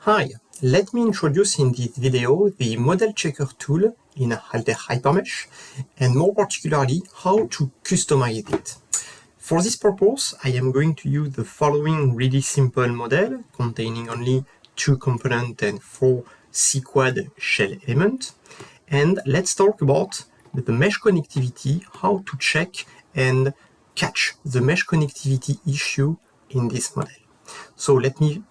Hi, let me introduce in this video the model checker tool in Altair HyperMesh and more particularly how to customize it. For this purpose, I am going to use the following really simple model containing only 2 components and 4 C-quad shell elements. And let's talk about the mesh connectivity, how to check and catch the mesh connectivity issue in this model. So let me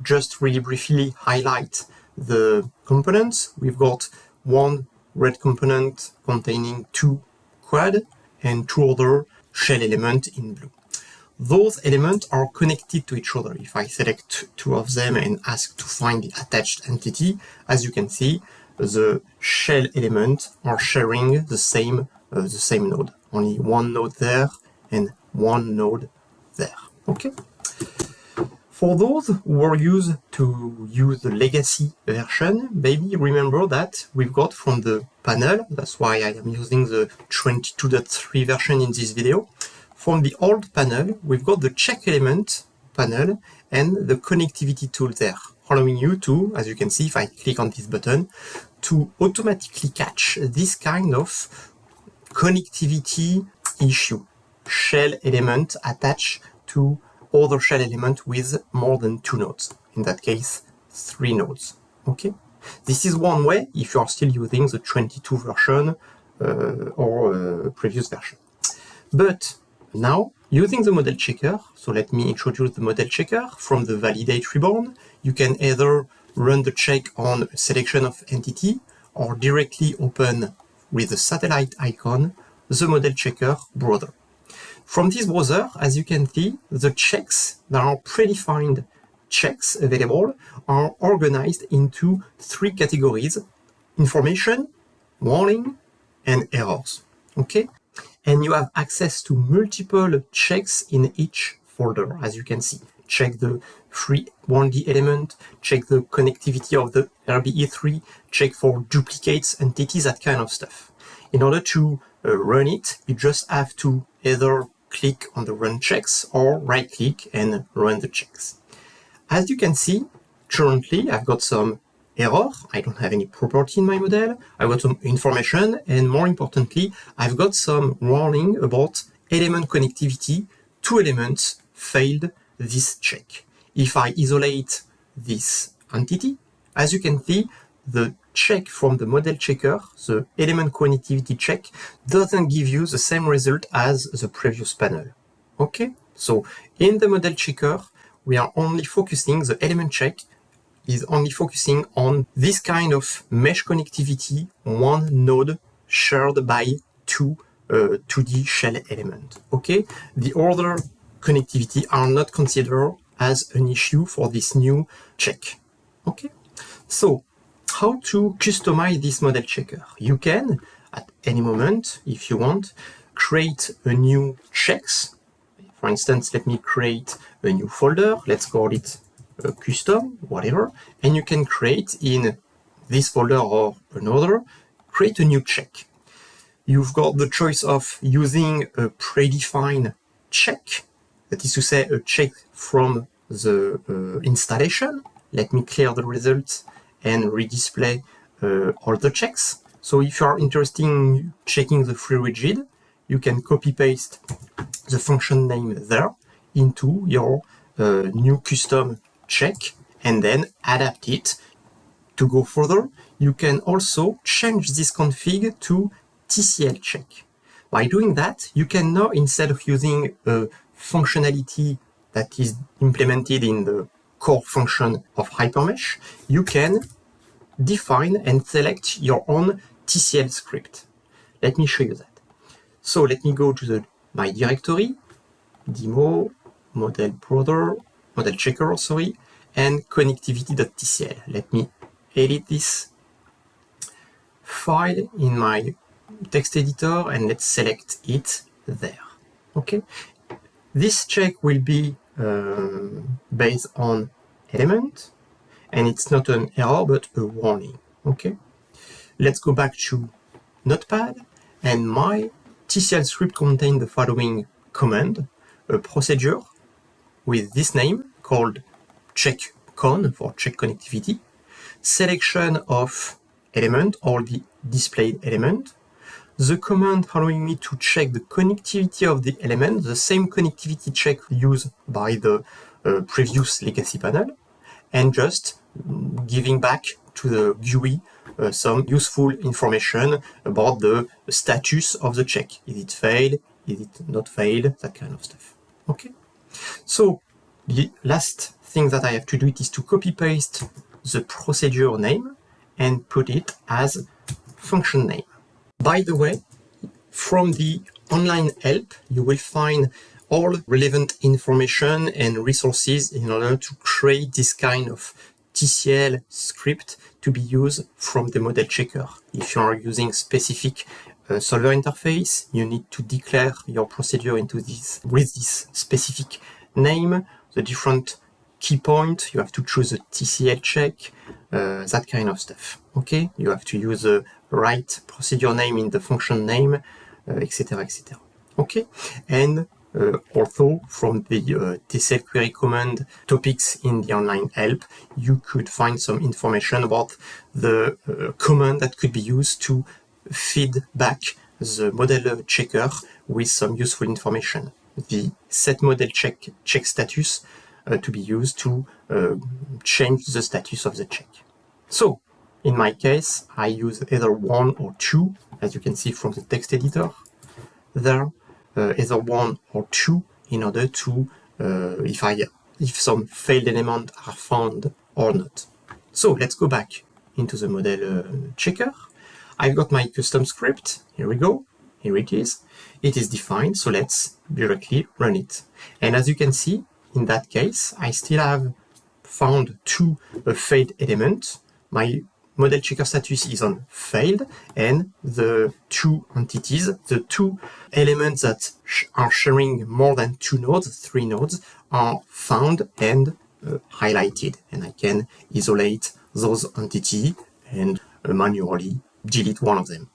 just really briefly highlight the components. We've got one red component containing 2 quad and 2 other shell elements in blue. Those elements are connected to each other. If I select 2 of them and ask to find the attached entity, as you can see, the shell elements are sharing the same node. Only one node there and one node there. Okay. For those who are used to use the legacy version, maybe remember that we've got from the panel, that's why I am using the 22.3 version in this video. From the old panel, we've got the check element panel and the connectivity tool there, allowing you to, as you can see if I click on this button, to automatically catch this kind of connectivity issue, shell element attached to other shell element with more than 2 nodes, in that case 3 nodes. Okay, this is one way if you are still using the 22 version or previous version. But now using the model checker, so let me introduce the model checker. From the validate ribbon, you can either run the check on a selection of entity or directly open with the satellite icon the model checker browser. From this browser, as you can see, the checks that are predefined checks available are organized into 3 categories: information, warning, and errors. Okay? And you have access to multiple checks in each folder, as you can see. Check the free 1D element, check the connectivity of the RBE3, check for duplicates, entities, that kind of stuff. In order to run it, you just have to either click on the run checks or right click and run the checks. As you can see, currently I've got some error. I don't have any property in my model. I've got some information, and more importantly, I've got some warning about element connectivity. 2 elements failed this check. If I isolate this entity, as you can see, the check from the model checker, the element connectivity check, doesn't give you the same result as the previous panel. Okay, so in the model checker, we are only focusing, the element check is only focusing on this kind of mesh connectivity, one node shared by 2 2D shell elements. Okay, the other connectivity are not considered as an issue for this new check. Okay, so how to customize this model checker? You can, at any moment, if you want, create a new checks. For instance, let me create a new folder. Let's call it custom, whatever. And you can create in this folder or another, create a new check. You've got the choice of using a predefined check, that is to say, a check from the installation. Let me clear the results and redisplay all the checks. So if you are interested in checking the free rigid, you can copy-paste the function name there into your new custom check and then adapt it. To go further, you can also change this config to TCL check. By doing that, you can now, instead of using a functionality that is implemented in the core function of HyperMesh, you can define and select your own TCL script. Let me show you that. So let me go to my directory, demo, model browser, model checker, and connectivity.tcl. Let me edit this file in my text editor and let's select it there. Okay. This check will be based on element, and it's not an error but a warning. Okay, let's go back to Notepad, and my TCL script contains the following command: a procedure with this name called check con for check connectivity, selection of element or the displayed element, the command allowing me to check the connectivity of the element, the same connectivity check used by the previous legacy panel, and just giving back to the GUI some useful information about the status of the check. Is it failed? Is it not failed? That kind of stuff. Okay. So the last thing that I have to do is to copy-paste the procedure name and put it as function name. By the way, from the online help, you will find all relevant information and resources in order to create this kind of TCL script to be used from the model checker. If you are using specific solver interface, you need to declare your procedure into this with this specific name, the different key point, you have to choose a TCL check, that kind of stuff. Okay, you have to use the right procedure name in the function name, etc., etc. Okay, and also from the TCL query command topics in the online help, you could find some information about the command that could be used to feed back the model checker with some useful information. The set model check status to be used to change the status of the check. So in my case, I use either 1 or 2, as you can see from the text editor there, either 1 or 2 in order to if some failed elements are found or not. So let's go back into the model checker. I've got my custom script. Here we go. Here it is. It is defined, so let's directly run it. And as you can see, in that case, I still have found 2 failed elements. My model checker status is on failed, and the 2 entities, the 2 elements that are sharing more than 2 nodes, 3 nodes, are found and highlighted. And I can isolate those entities and manually delete one of them.